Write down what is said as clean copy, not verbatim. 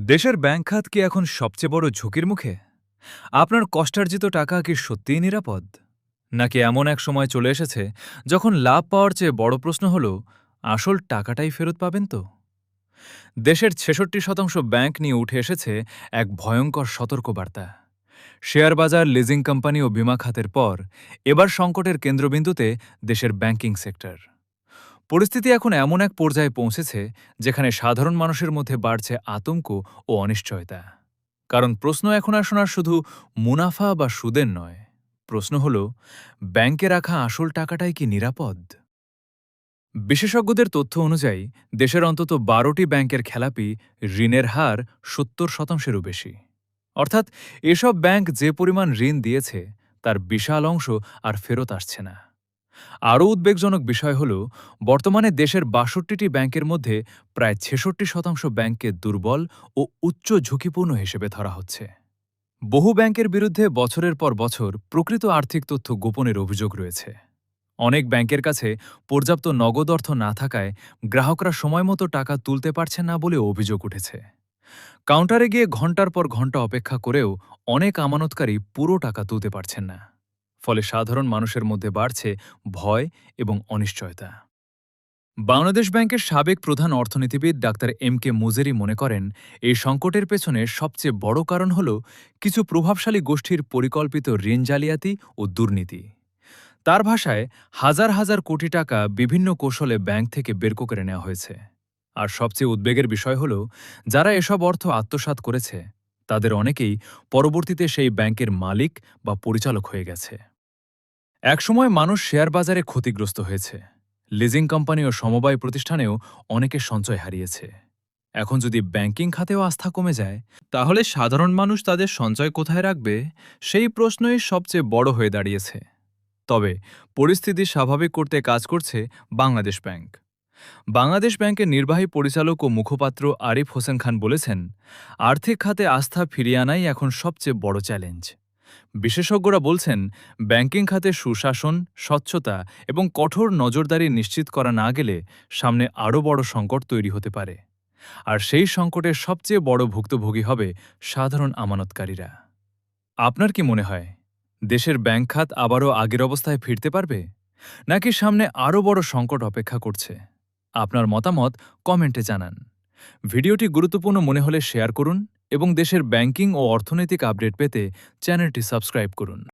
দেশের ব্যাংক খাত কি এখন সবচেয়ে বড় ঝুঁকির মুখে? আপনার কষ্টার্জিত টাকা কি সত্যিই নিরাপদ? নাকি এমন এক সময় চলে এসেছে যখন লাভ পাওয়ার চেয়ে বড় প্রশ্ন হল, আসল টাকাটাই ফেরত পাবেন তো? দেশের ৬৬% ব্যাংক নিয়ে উঠে এসেছে এক ভয়ঙ্কর সতর্কবার্তা। শেয়ার বাজার, লিজিং কোম্পানি ও বিমা খাতের পর এবার সংকটের কেন্দ্রবিন্দুতে দেশের ব্যাংকিং সেক্টর। পরিস্থিতি এখন এমন এক পর্যায়ে পৌঁছেছে যেখানে সাধারণ মানুষের মধ্যে বাড়ছে আতঙ্ক ও অনিশ্চয়তা। কারণ প্রশ্ন এখন আর শোনার শুধু মুনাফা বা সুদের নয়। প্রশ্ন হল, ব্যাংকে রাখা আসল টাকাটাই কি নিরাপদ? বিশেষজ্ঞদের তথ্য অনুযায়ী দেশের অন্তত ১২টি ব্যাংকের খেলাপি ঋণের হার ৭০%-এরও বেশি। অর্থাৎ এসব ব্যাংক যে পরিমাণ ঋণ দিয়েছে তার বিশাল অংশ আর ফেরত আসছে না। আরও উদ্বেগজনক বিষয় হল, বর্তমানে দেশের ৬২টি ব্যাংকের মধ্যে প্রায় ৬৬% ব্যাংককে দুর্বল ও উচ্চ ঝুঁকিপূর্ণ হিসেবে ধরা হচ্ছে। বহু ব্যাংকের বিরুদ্ধে বছরের পর বছর প্রকৃত আর্থিক তথ্য গোপনের অভিযোগ রয়েছে। অনেক ব্যাংকের কাছে পর্যাপ্ত নগদ অর্থ না থাকায় গ্রাহকরা সময়মতো টাকা তুলতে পারছেন না বলে অভিযোগ উঠেছে। কাউন্টারে গিয়ে ঘণ্টার পর ঘণ্টা অপেক্ষা করেও অনেক আমানতকারী পুরো টাকা তুলতে পারছেন না। ফলে সাধারণ মানুষের মধ্যে বাড়ছে ভয় এবং অনিশ্চয়তা। বাংলাদেশ ব্যাংকের সাবেক প্রধান অর্থনীতিবিদ ডাক্তার এম.কে. মুজেরি মনে করেন, এই সংকটের পেছনে সবচেয়ে বড় কারণ হল কিছু প্রভাবশালী গোষ্ঠীর পরিকল্পিত ঋণ জালিয়াতি ও দুর্নীতি। তার ভাষায়, হাজার হাজার কোটি টাকা বিভিন্ন কৌশলে ব্যাংক থেকে বের করে নেওয়া হয়েছে। আর সবচেয়ে উদ্বেগের বিষয় হল, যারা এসব অর্থ আত্মসাৎ করেছে তাদের অনেকেই পরবর্তীতে সেই ব্যাংকের মালিক বা পরিচালক হয়ে গেছে। একসময় মানুষ শেয়ার বাজারে ক্ষতিগ্রস্ত হয়েছে। লিজিং কোম্পানি ও সমবায় প্রতিষ্ঠানেও অনেকে সঞ্চয় হারিয়েছে। এখন যদি ব্যাংকিং খাতেও আস্থা কমে যায়, তাহলে সাধারণ মানুষ তাদের সঞ্চয় কোথায় রাখবে, সেই প্রশ্নই সবচেয়ে বড় হয়ে দাঁড়িয়েছে। তবে পরিস্থিতি স্বাভাবিক করতে কাজ করছে বাংলাদেশ ব্যাংক। বাংলাদেশ ব্যাংকের নির্বাহী পরিচালক ও মুখপাত্র আরিফ হোসেন খান বলেছেন, আর্থিক খাতে আস্থা ফিরিয়ে আনাই এখন সবচেয়ে বড় চ্যালেঞ্জ। বিশেষজ্ঞরা বলছেন, ব্যাংকিং খাতে সুশাসন, স্বচ্ছতা এবং কঠোর নজরদারি নিশ্চিত করা না গেলে সামনে আরও বড় সংকট তৈরি হতে পারে। আর সেই সংকটের সবচেয়ে বড় ভুক্তভোগী হবে সাধারণ আমানতকারীরা। আপনার কি মনে হয়, দেশের ব্যাংক খাত আবারও আগের অবস্থায় ফিরতে পারবে, নাকি সামনে আরও বড় সংকট অপেক্ষা করছে? আপনার মতামত কমেন্টে জানান। ভিডিওটি গুরুত্বপূর্ণ মনে হলে শেয়ার করুন এবং দেশের ব্যাংকিং ও অর্থনৈতিক আপডেট পেতে চ্যানেলটি সাবস্ক্রাইব করুন।